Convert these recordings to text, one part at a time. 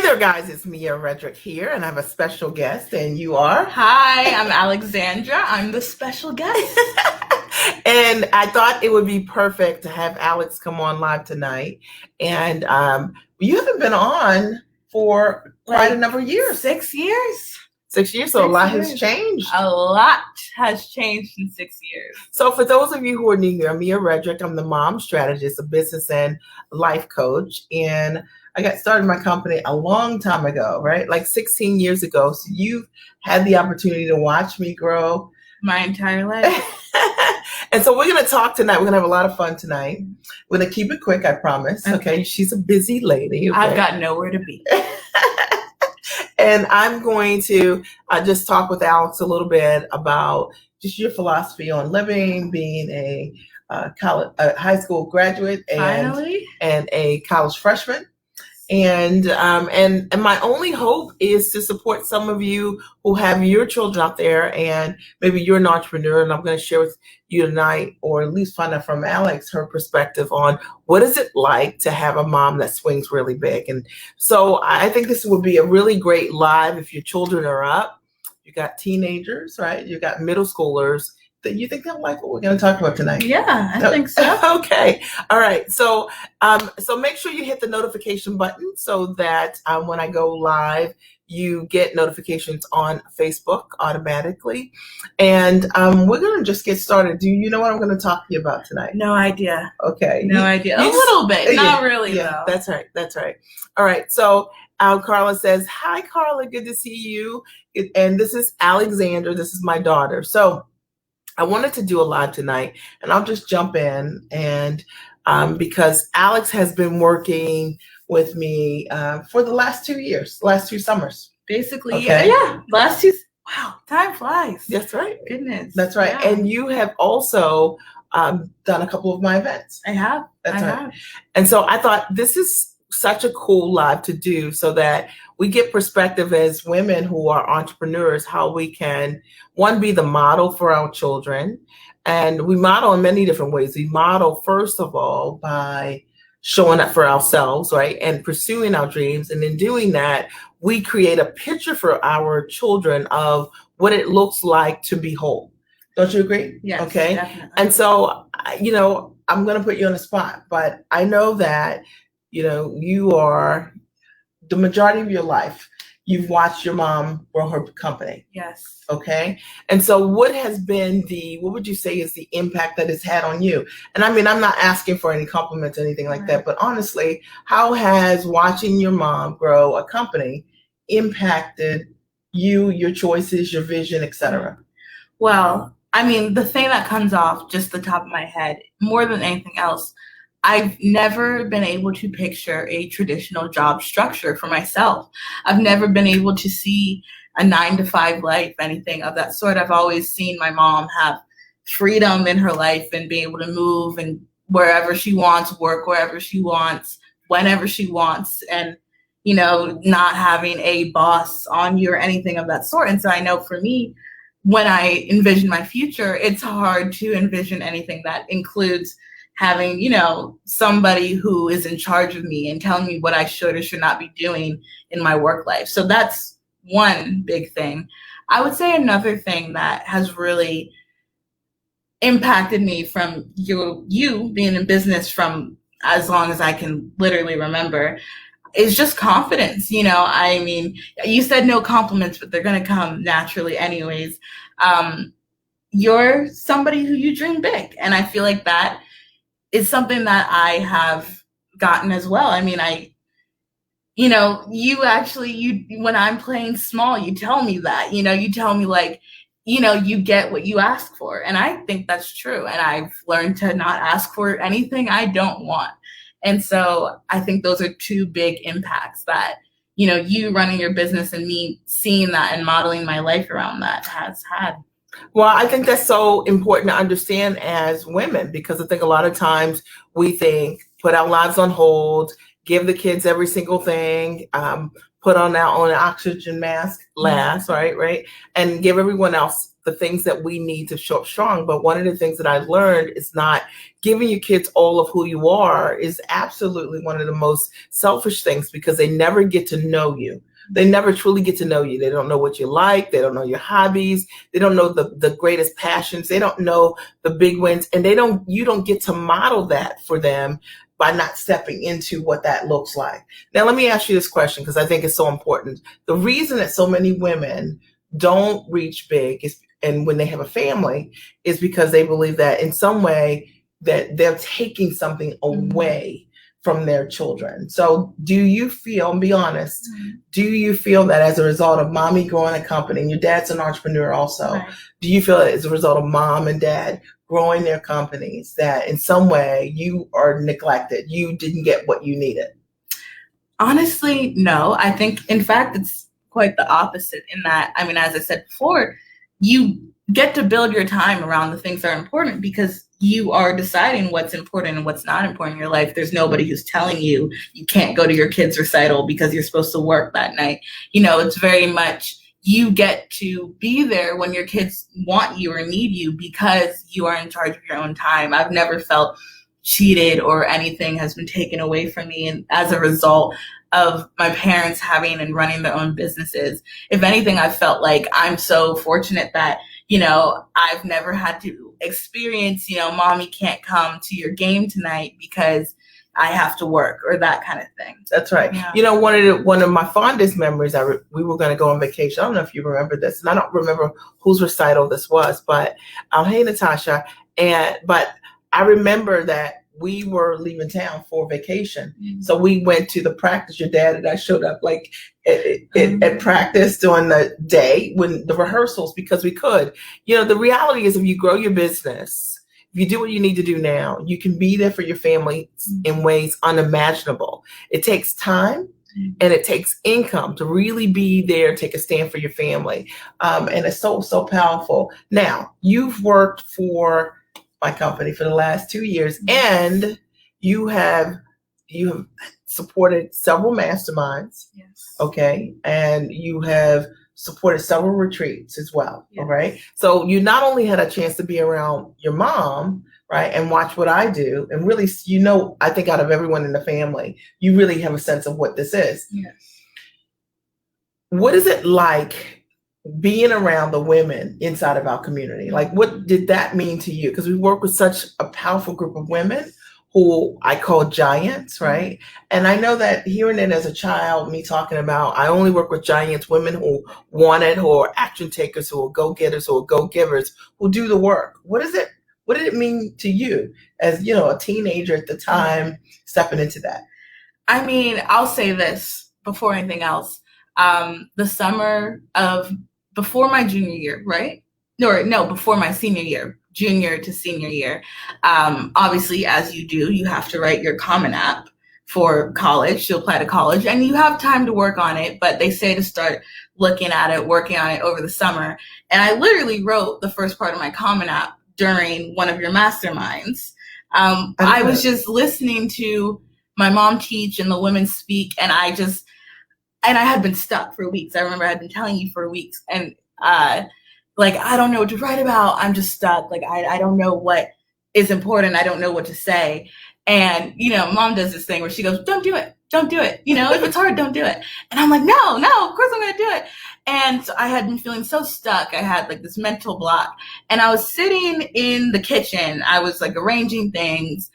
there, guys. It's Mia Redrick here, and I have a special guest, and you are? Hi, I'm Alexandra. I'm the special guest. And I thought it would be perfect to have Alex come on live tonight. And you haven't been on for quite a number of years. 6 years. 6 years, so a lot has changed. A lot has changed in 6 years. So for those of you who are new here, I'm Mia Redrick. I'm the mom strategist, a business and life coach. And I got started my company a long time ago, right? Like 16 years ago. So you've had the opportunity to watch me grow. My entire life. And so we're going to talk tonight. We're going to have a lot of fun tonight. We're going to keep it quick, I promise. Okay. She's a busy lady. Okay? I've got nowhere to be. And I'm going to just talk with Alex a little bit about just your philosophy on living, being a high school graduate and a college freshman. And my only hope is to support some of you who have your children out there, and maybe you're an entrepreneur, and I'm going to share with you tonight, or at least find out from Alex, her perspective on what is it like to have a mom that swings really big. And so I think this would be a really great live if your children are up, you got teenagers, right? You got middle schoolers. That you think they'll like what we're going to talk about tonight? Yeah, I think so. Okay. All right. So make sure you hit the notification button so that when I go live, you get notifications on Facebook automatically. And we're going to just get started. Do you know what I'm going to talk to you about tonight? No idea. Okay. No idea. A little bit. Not really, though. That's right. That's right. All right. So Carla says, hi, Carla. Good to see you. And this is Alexandra. This is my daughter. So I wanted to do a live tonight, and I'll just jump in, and because Alex has been working with me for the last 2 years, last 2 summers. Basically, okay. Yeah. Last 2, wow, time flies. That's right. Goodness. That's right. Yeah. And you have also done a couple of my events. I have. That's right. And so I thought this is such a cool live to do so that we get perspective as women who are entrepreneurs, how we can, one, be the model for our children. And we model in many different ways. We model, first of all, by showing up for ourselves, right? And pursuing our dreams. And in doing that, we create a picture for our children of what it looks like to be whole. Don't you agree? Yes, okay. Definitely. And so, I'm going to put you on the spot, but I know that you are, the majority of your life, you've watched your mom grow her company. Yes. Okay. And so what would you say is the impact that it's had on you? And I mean, I'm not asking for any compliments or anything like that, but honestly, how has watching your mom grow a company impacted you, your choices, your vision, et cetera? Well, I mean, the thing that comes off just the top of my head, more than anything else, I've never been able to picture a traditional job structure for myself. I've never been able to see a 9-to-5 life, anything of that sort. I've always seen my mom have freedom in her life and be able to move and wherever she wants, work wherever she wants, whenever she wants, and, not having a boss on you or anything of that sort. And so I know for me, when I envision my future, it's hard to envision anything that includes having, somebody who is in charge of me and telling me what I should or should not be doing in my work life. So that's one big thing. I would say another thing that has really impacted me from you being in business from as long as I can literally remember is just confidence. I mean, you said no compliments, but they're going to come naturally anyways. You're somebody who you dream big. And I feel like that is something that I have gotten as well. I mean, when I'm playing small, you tell me that, you tell me you get what you ask for. And I think that's true. And I've learned to not ask for anything I don't want. And so I think those are 2 big impacts that, you running your business and me seeing that and modeling my life around that has had. Well, I think that's so important to understand as women, because I think a lot of times we think put our lives on hold, give the kids every single thing, put on our own oxygen mask last, right? And give everyone else the things that we need to show up strong. But one of the things that I've learned is not giving your kids all of who you are is absolutely one of the most selfish things, because they never get to know you. They never truly get to know you. They don't know what you like. They don't know your hobbies. They don't know the greatest passions. They don't know the big wins. And you don't get to model that for them by not stepping into what that looks like. Now, let me ask you this question, because I think it's so important. The reason that so many women don't reach big and when they have a family is because they believe that in some way that they're taking something away from their children. So do you feel, and be honest, do you feel that as a result of mommy growing a company, and your dad's an entrepreneur also, do you feel that as a result of mom and dad growing their companies, that in some way you are neglected, you didn't get what you needed? Honestly, no. I think, in fact, it's quite the opposite in that, I mean, as I said before, you get to build your time around the things that are important because you are deciding what's important and what's not important in your life. There's nobody who's telling you you can't go to your kid's recital because you're supposed to work that night. You know, it's very much you get to be there when your kids want you or need you because you are in charge of your own time. I've never felt cheated or anything has been taken away from me, and as a result of my parents having and running their own businesses. If anything, I felt like I'm so fortunate that, you know, I've never had to experience, you know, mommy can't come to your game tonight because I have to work or that kind of thing. That's right. Yeah. You know, one of my fondest memories, we were going to go on vacation. I don't know if you remember this, and I don't remember whose recital this was, but hey, Natasha, but I remember that we were leaving town for vacation. So we went to the practice. Your dad and I showed up like at practice during the day when the rehearsals, because we could. You know, the reality is if you grow your business, if you do what you need to do now, you can be there for your family in ways unimaginable. It takes time and it takes income to really be there, take a stand for your family. And it's so, so powerful. Now, you've worked for my company for the last 2 years, and you have supported several masterminds. Yes. Okay. And you have supported several retreats as well. Yes. All right. So you not only had a chance to be around your mom, right, and watch what I do, and really, you know, I think out of everyone in the family, you really have a sense of what this is. Yes. What is it like being around the women inside of our community? Like, what did that mean to you? Because we work with such a powerful group of women who I call giants, right? And I know that hearing it as a child, me talking about, I only work with giants, women who want it, who are action takers, who are go-getters, who are go-givers, who do the work. What did it mean to you as, you know, a teenager at the time, stepping into that? I mean, I'll say this before anything else. The summer of before my junior year, right? No, before my senior year, junior to senior year. Obviously, as you do, you have to write your Common App for college, to apply to college, and you have time to work on it, but they say to start looking at it, working on it over the summer. And I literally wrote the first part of my Common App during one of your masterminds. I was just listening to my mom teach and the women speak, and I had been stuck for weeks. I remember I had been telling you for weeks, and like, I don't know what to write about. I'm just stuck. Like, I don't know what is important. I don't know what to say. And, you know, mom does this thing where she goes, don't do it. Don't do it. You know, if it's hard, don't do it. And I'm like, no, of course I'm going to do it. And so I had been feeling so stuck. I had like this mental block, and I was sitting in the kitchen. I was like arranging things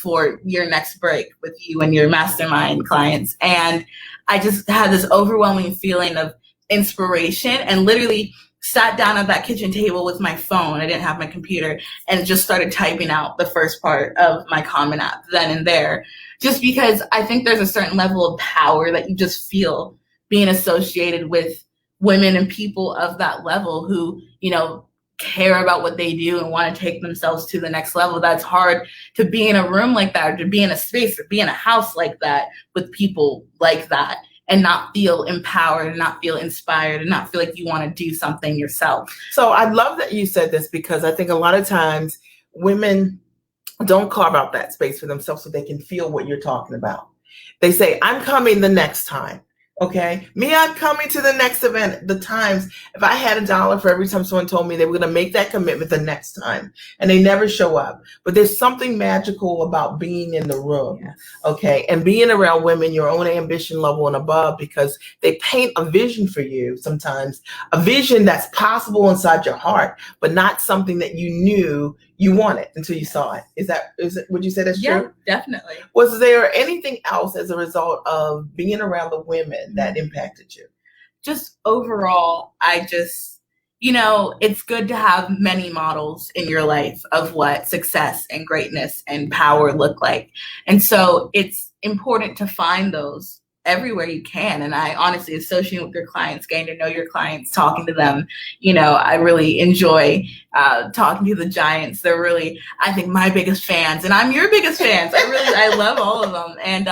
for your next break with you and your mastermind clients. And I just had this overwhelming feeling of inspiration, and literally sat down at that kitchen table with my phone. I didn't have my computer, and just started typing out the first part of my Common App then and there, just because I think there's a certain level of power that you just feel being associated with women and people of that level who, you know, care about what they do and want to take themselves to the next level. That's hard to be in a room like that, or to be in a space, or be in a house like that with people like that, and not feel empowered, and not feel inspired, and not feel like you want to do something yourself. So I love that you said this, because I think a lot of times women don't carve out that space for themselves so they can feel what you're talking about. They say, I'm coming the next time. Okay. Me, I'm coming to the next event. The times, if I had $1 for every time someone told me they were going to make that commitment the next time and they never show up. But there's something magical about being in the room. Yes. Okay. And being around women, your own ambition level and above, because they paint a vision for you sometimes, a vision that's possible inside your heart, but not something that you knew you wanted until you saw it. Is it, would you say that's true? Yeah, definitely. Was there anything else as a result of being around the women that impacted you? Just overall, it's good to have many models in your life of what success and greatness and power look like. And so it's important to find those everywhere you can. And I honestly, associating with your clients, getting to know your clients, talking to them, I really enjoy talking to the giants. They're really, I think, my biggest fans, and I'm your biggest fans. I love all of them. And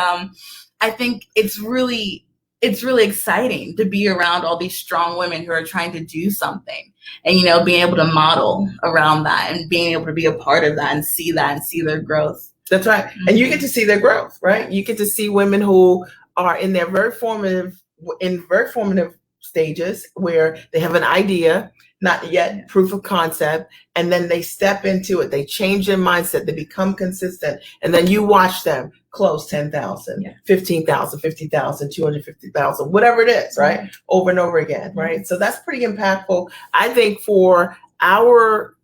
I think it's really exciting to be around all these strong women who are trying to do something and, being able to model around that and being able to be a part of that and see their growth. That's right. Mm-hmm. And you get to see their growth, right? You get to see women who are in their very formative stages where they have an idea, not yet proof of concept, and then they step into it. They change their mindset. They become consistent. And then you watch them close 10,000, 15,000, 50,000, 250,000, whatever it is, right? Mm-hmm. Over and over again, right? So that's pretty impactful, I think, for our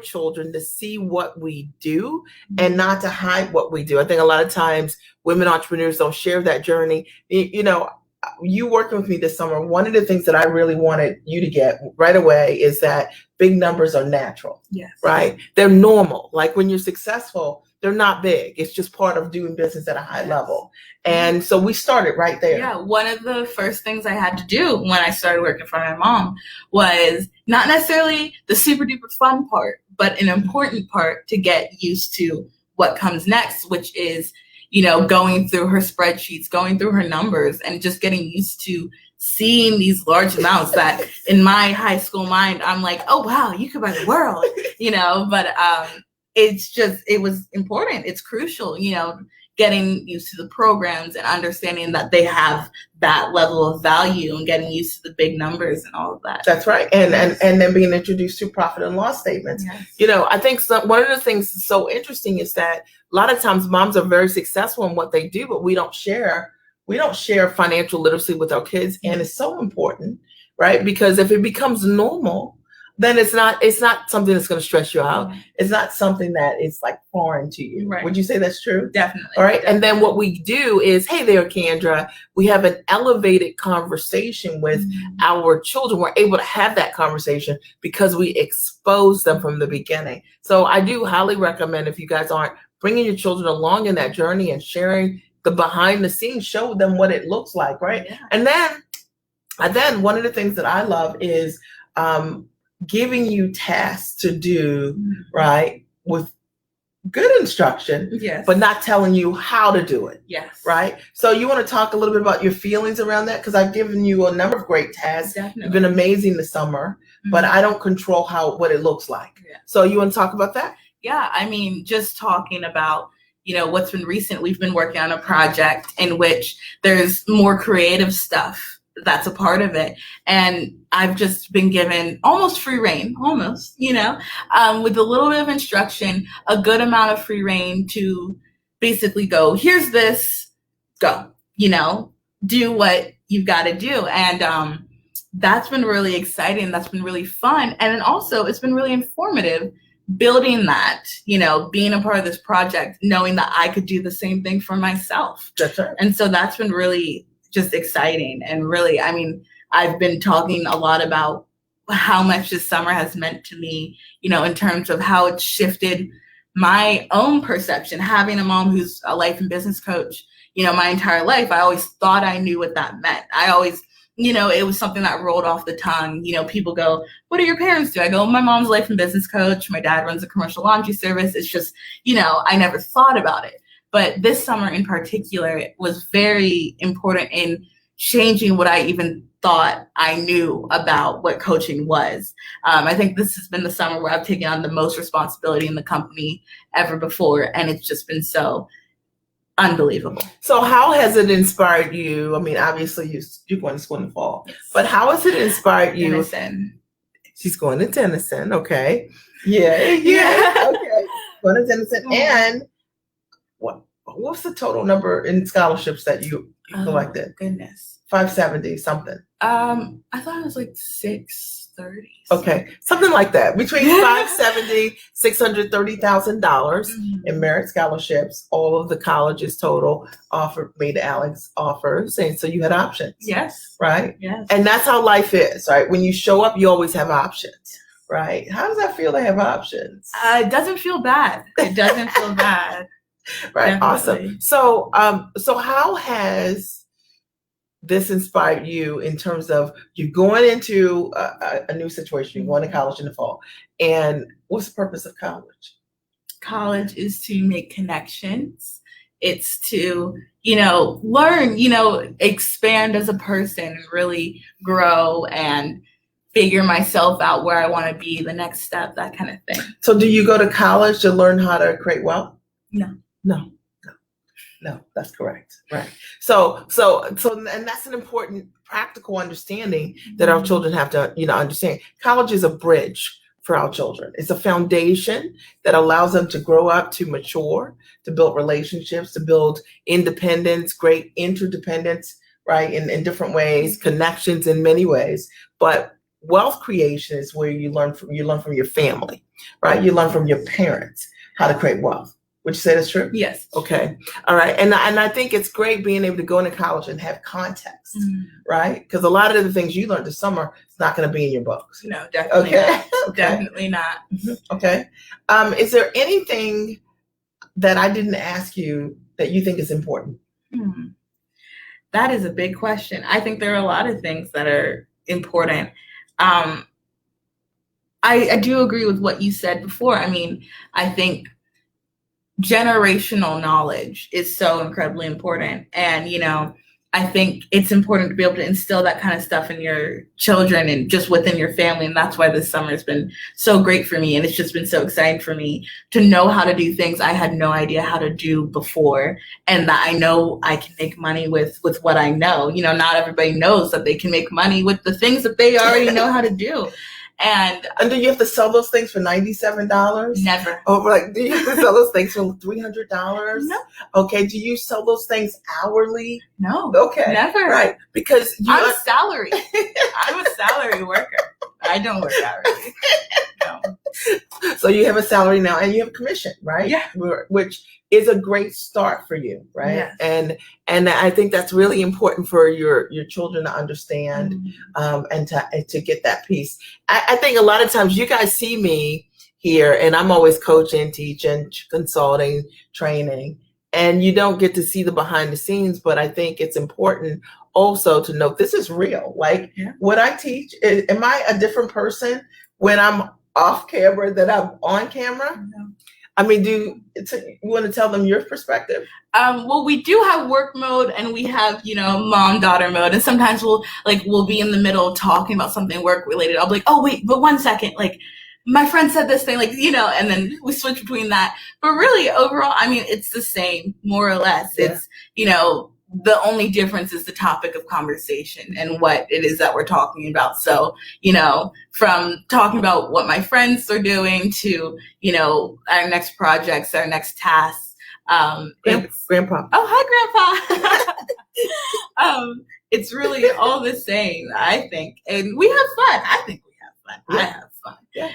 children to see what we do and not to hide what we do. I think a lot of times women entrepreneurs don't share that journey. You working with me this summer, one of the things that I really wanted you to get right away is that big numbers are natural, right? They're normal. Like when you're successful, they're not big. It's just part of doing business at a high level. And so we started right there. Yeah, one of the first things I had to do when I started working for my mom was not necessarily the super duper fun part, but an important part to get used to what comes next, which is going through her spreadsheets, going through her numbers, and just getting used to seeing these large amounts that in my high school mind, I'm like, oh, wow, you could buy the world, but it was important. It's crucial, getting used to the programs and understanding that they have that level of value and getting used to the big numbers and all of that. That's right. And then being introduced to profit and loss statements. Yes. I think one of the things that's so interesting is that a lot of times moms are very successful in what they do, but we don't share financial literacy with our kids. And it's so important, right? Because if it becomes normal, then it's not something that's going to stress you out. It's not something that is like foreign to you. Right. Would you say that's true? Definitely. All right. Definitely. And then what we do is, hey there, Kendra, we have an elevated conversation with our children. We're able to have that conversation because we expose them from the beginning. So I do highly recommend, if you guys aren't bringing your children along in that journey and sharing the behind the scenes, show them what it looks like. Right. Yeah. And then one of the things that I love is, giving you tasks to do, right, with good instruction, but not telling you how to do it. Yes. Right? So you want to talk a little bit about your feelings around that? Because I've given you a number of great tasks. Definitely. You've been amazing this summer, but I don't control what it looks like. Yeah. So you want to talk about that? Yeah. I mean, just talking about, what's been recent, we've been working on a project in which there's more creative stuff that's a part of it. And I've just been given almost free reign, with a little bit of instruction, a good amount of free reign to basically go, here's this, go, do what you've got to do. And that's been really exciting. That's been really fun. And then also it's been really informative building that, being a part of this project, knowing that I could do the same thing for myself. That's right. And so that's been really just exciting. And really, I mean, I've been talking a lot about how much this summer has meant to me, in terms of how it's shifted my own perception. Having a mom who's a life and business coach, my entire life, I always thought I knew what that meant. I always, it was something that rolled off the tongue. People go, what do your parents do? I go, my mom's a life and business coach. My dad runs a commercial laundry service. It's just, I never thought about it. But this summer in particular was very important in changing what I even thought I knew about what coaching was. I think this has been the summer where I've taken on the most responsibility in the company ever before. And it's just been so unbelievable. So how has it inspired you? I mean, obviously you're going to school in the fall, yes. But how has it inspired you? Tennyson. She's going to Tennyson. Okay. Yeah. Okay. Going to Tennyson. And what's the total number in scholarships that you collected? Goodness. 570 something. I thought it was like 630. Okay, something like that. Between 570, $630,000 in merit scholarships. All of the colleges total made Alex offers, and so you had options. Yes. Right. Yes. And that's how life is, right? When you show up, you always have options, right? How does that feel to have options? It doesn't feel bad. It doesn't feel bad. Right. Definitely. Awesome. So how has this inspired you in terms of you going into a new situation, you're going to college in the fall, and what's the purpose of college? College is to make connections. It's to, learn, expand as a person and really grow and figure myself out where I want to be, the next step, that kind of thing. So do you go to college to learn how to create wealth? No, that's correct. Right. So, and that's an important practical understanding that our children have to, understand. College is a bridge for our children. It's a foundation that allows them to grow up, to mature, to build relationships, to build independence, great interdependence, right? In different ways, connections in many ways. But wealth creation is where you learn from your family, right? You learn from your parents how to create wealth. Would you say that's true? Yes. Okay. All right. And I think it's great being able to go into college and have context, right? Because a lot of the things you learned this summer is not going to be in your books. No, definitely not. Okay. Definitely not. Okay. Is there anything that I didn't ask you that you think is important? That is a big question. I think there are a lot of things that are important. I do agree with what you said before. I mean, I think generational knowledge is so incredibly important. And, I think it's important to be able to instill that kind of stuff in your children and just within your family. And that's why this summer has been so great for me. And it's just been so exciting for me to know how to do things I had no idea how to do before. And that I know I can make money with what I know. Not everybody knows that they can make money with the things that they already know how to do. And do you have to sell those things for $97? Never. Oh, like, do you have to sell those things for $300? No. Okay. Do you sell those things hourly? No. Okay. Never. Right. Because I'm salary. I'm a salary worker. I don't work hourly. No. So you have a salary now and you have a commission, right? Yeah. Which is a great start for you, right? Yes. And I think that's really important for your children to understand, and to get that piece. I think a lot of times you guys see me here, and I'm always coaching, teaching, consulting, training, and you don't get to see the behind the scenes. But I think it's important also to note this is real. Like what I teach, am I a different person when I'm off camera than I'm on camera? No. I mean, you want to tell them your perspective? Well, we do have work mode and we have, mom-daughter mode. And sometimes we'll be in the middle talking about something work related. I'll be like, oh, wait, but 1 second. Like, my friend said this thing, and then we switch between that. But really, overall, I mean, it's the same, more or less. Yeah. It's, the only difference is the topic of conversation and what it is that we're talking about. So, from talking about what my friends are doing to, our next projects, our next tasks. Grandpa. Oh, hi, Grandpa. It's really all the same, I think. And we have fun. I think we have fun. Yeah. I have fun. Yeah.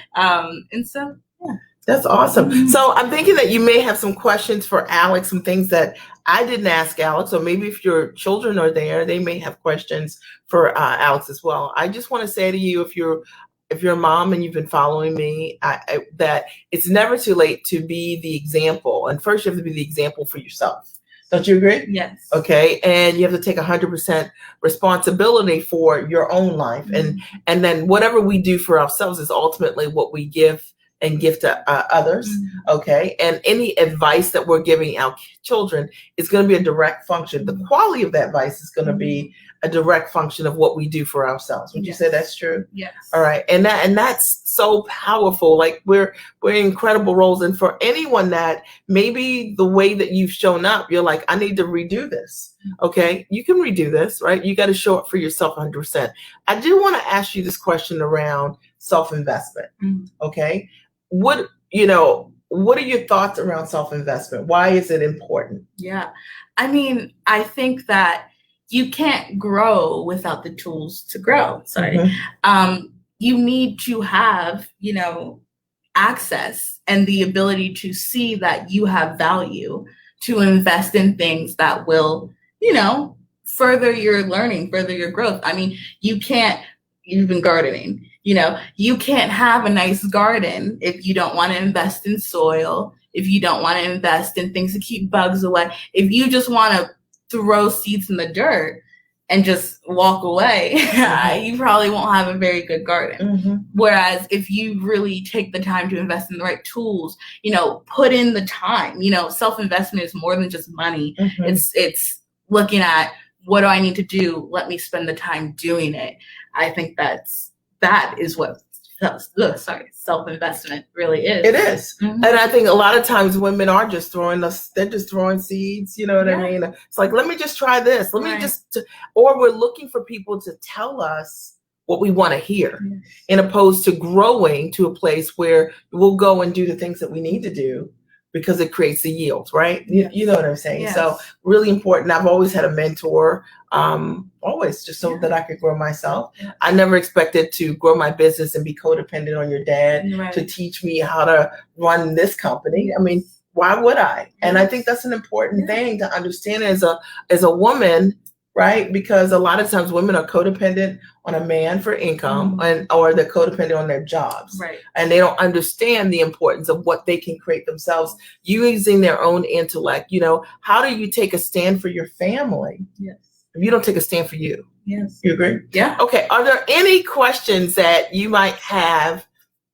And so, yeah. That's awesome. So I'm thinking that you may have some questions for Alex, some things that I didn't ask Alex, or maybe if your children are there, they may have questions for Alex as well. I just want to say to you, if you're a mom and you've been following me, that it's never too late to be the example. And first you have to be the example for yourself. Don't you agree? Yes. Okay. And you have to take 100% responsibility for your own life. And then whatever we do for ourselves is ultimately what we give and give to others. Okay. And any advice that we're giving our children is going to be a direct function. The quality of that advice is going to be a direct function of what we do for ourselves. Would you say that's true? Yes. All right. And that's so powerful. Like we're in incredible roles. And for anyone that maybe the way that you've shown up, you're like, I need to redo this. Okay. You can redo this, right? You got to show up for yourself 100%. I do want to ask you this question around self-investment. Okay. What are your thoughts around self-investment? Why is it important? Yeah. I mean, I think that you can't grow without the tools to grow. Sorry. You need to have, access and the ability to see that you have value to invest in things that will, further your learning, further your growth. I mean, you've been gardening, you can't have a nice garden if you don't want to invest in soil, if you don't want to invest in things to keep bugs away, if you just want to throw seeds in the dirt and just walk away, you probably won't have a very good garden. Whereas if you really take the time to invest in the right tools, put in the time, self-investment is more than just money. It's looking at, what do I need to do? Let me spend the time doing it. I think that is what self-investment really is. It is. And I think a lot of times women are just throwing seeds, you know what I mean? It's like, let me just try this. Or we're looking for people to tell us what we want to hear, in opposed to growing to a place where we'll go and do the things that we need to do because it creates the yield, right? You know what I'm saying? So really important. I've always had a mentor, always, just so that I could grow myself. I never expected to grow my business and be codependent on your dad to teach me how to run this company. I mean, why would I? And I think that's an important thing to understand as a woman, right? Because a lot of times women are codependent on a man for income, or they're codependent on their jobs. And they don't understand the importance of what they can create themselves using their own intellect. How do you take a stand for your family if you don't take a stand for you? You agree? Yeah. Okay. Are there any questions that you might have?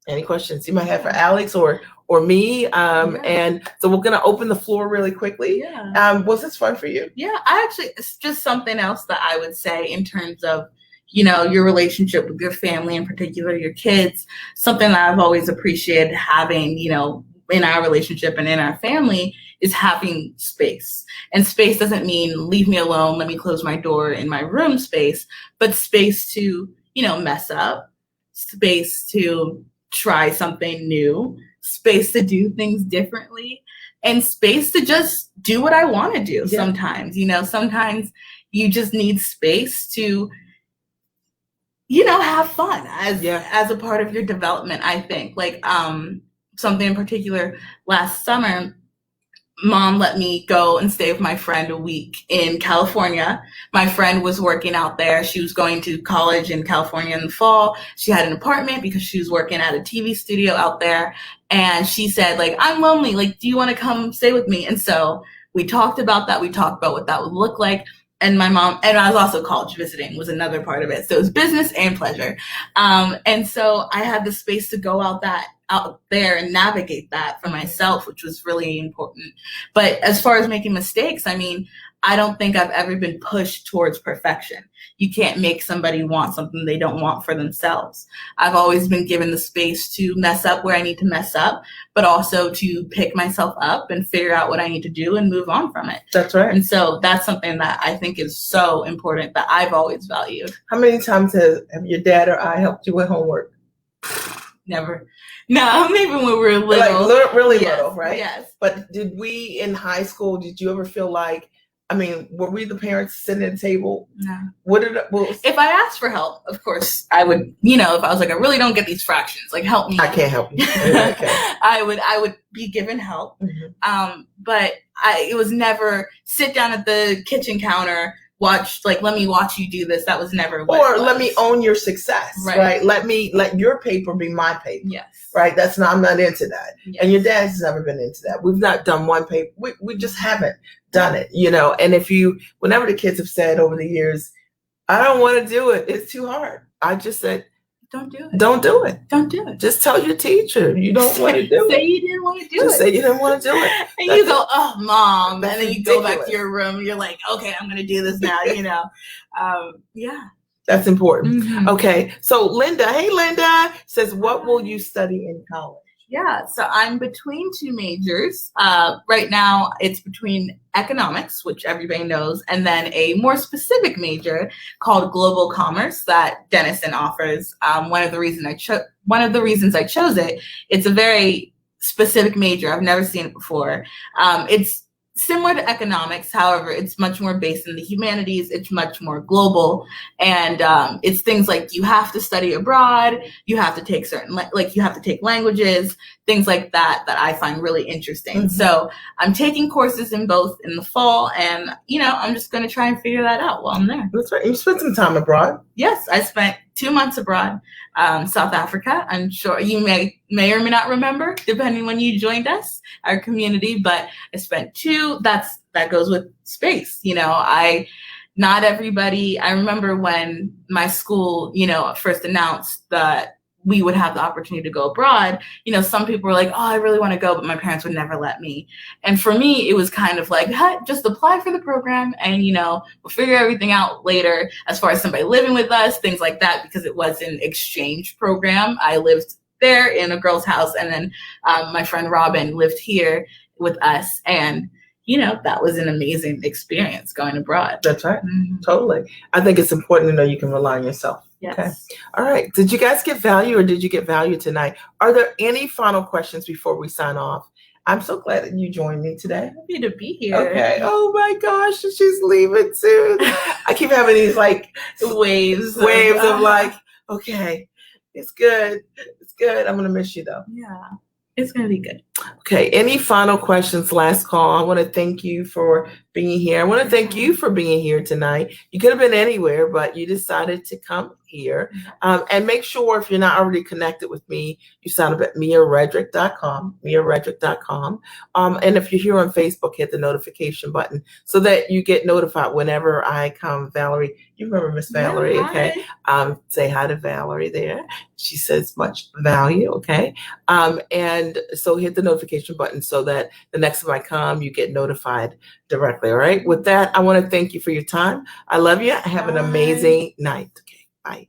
Any questions you might have for Alex or me? And so we're going to open the floor really quickly. Was this fun for you? Yeah, it's just something else that I would say in terms of, your relationship with your family, in particular your kids. Something that I've always appreciated having, in our relationship and in our family is having space. And space doesn't mean leave me alone, let me close my door in my room space, but space to, mess up, space to try something new, space to do things differently, and space to just do what I want to do. Sometimes, sometimes you just need space to, have fun as a part of your development. I think something in particular last summer, Mom let me go and stay with my friend a week in California. My friend was working out there. She was going to college in California in the fall. She had an apartment because she was working at a TV studio out there. And she said, I'm lonely. Do you want to come stay with me? And so we talked about that. We talked about what that would look like. And my mom, and I was also college visiting, was another part of it. So it was business and pleasure. And so I had the space to go out there and navigate that for myself, which was really important. But as far as making mistakes, I mean, I don't think I've ever been pushed towards perfection. You can't make somebody want something they don't want for themselves. I've always been given the space to mess up where I need to mess up, but also to pick myself up and figure out what I need to do and move on from it. That's right. And so that's something that I think is so important that I've always valued. How many times have your dad or I helped you with homework? Never. No, maybe when we were little. Really little, right? Yes. But did we in high school, did you ever feel like, were we the parents sitting at the table? No. If I asked for help, of course, I would, if I was like, I really don't get these fractions, help me. I can't help you. Okay. I would be given help. But it was never sit down at the kitchen counter, watch, let me watch you do this. That was never what Or let me own your success, right? Let your paper be my paper. Yes. Right? I'm not into that. Yes. And your dad has never been into that. We've not done one paper. We just haven't done it, and whenever the kids have said over the years, I don't want to do it, it's too hard. I just said, Don't do it. Don't do it. Don't do it. Just tell your teacher you don't want to do it. Say you didn't want to do it. Just say you didn't want to do it. And you go, oh, Mom. That's and then you ridiculous. go back to your room. You're like, okay, I'm going to do this now, Yeah. That's important. Mm-hmm. Okay. So Linda, hey, Linda, says, what will you study in college? Yeah, so I'm between two majors. Right now, it's between economics, which everybody knows, and then a more specific major called global commerce that Denison offers. One of the reasons I chose it. It's a very specific major. I've never seen it before. It's similar to economics, however, it's much more based in the humanities. It's much more global, and it's things like you have to study abroad, you have to take you have to take languages, things like that I find really interesting. Mm-hmm. So I'm taking courses in both in the fall, and I'm just going to try and figure that out while I'm there. That's right. You spent some time abroad. Yes, I spent 2 months abroad, South Africa. I'm sure you may or may not remember, depending when you joined us, our community, but I spent 2. That goes with space. Not everybody, I remember when my school, first announced that we would have the opportunity to go abroad, some people were like, oh, I really want to go, but my parents would never let me. And for me, it was kind of like, hey, just apply for the program and, we'll figure everything out later as far as somebody living with us, things like that, because it was an exchange program. I lived there in a girl's house, and then my friend Robin lived here with us. And that was an amazing experience going abroad. That's right. Mm-hmm. Totally. I think it's important to know you can rely on yourself. Yes. Okay. All right. Did you guys get value, or did you get value tonight? Are there any final questions before we sign off? I'm so glad that you joined me today. Happy to be here. Okay. Oh my gosh, she's leaving soon. I keep having these waves of like, okay, it's good. It's good. I'm gonna miss you though. Yeah. It's going to be good. Okay. Any final questions? Last call. I want to thank you for being here. I want to thank you for being here tonight. You could have been anywhere, but you decided to come here. And make sure, if you're not already connected with me, you sign up at miaredrick.com. And if you're here on Facebook, hit the notification button so that you get notified whenever I come. Valerie, you remember Miss Valerie, yeah, okay? Say hi to Valerie there. She says much value, okay? And so hit the notification button so that the next time I come, you get notified directly, all right? With that, I want to thank you for your time. I love you. Have an amazing night. Okay, bye.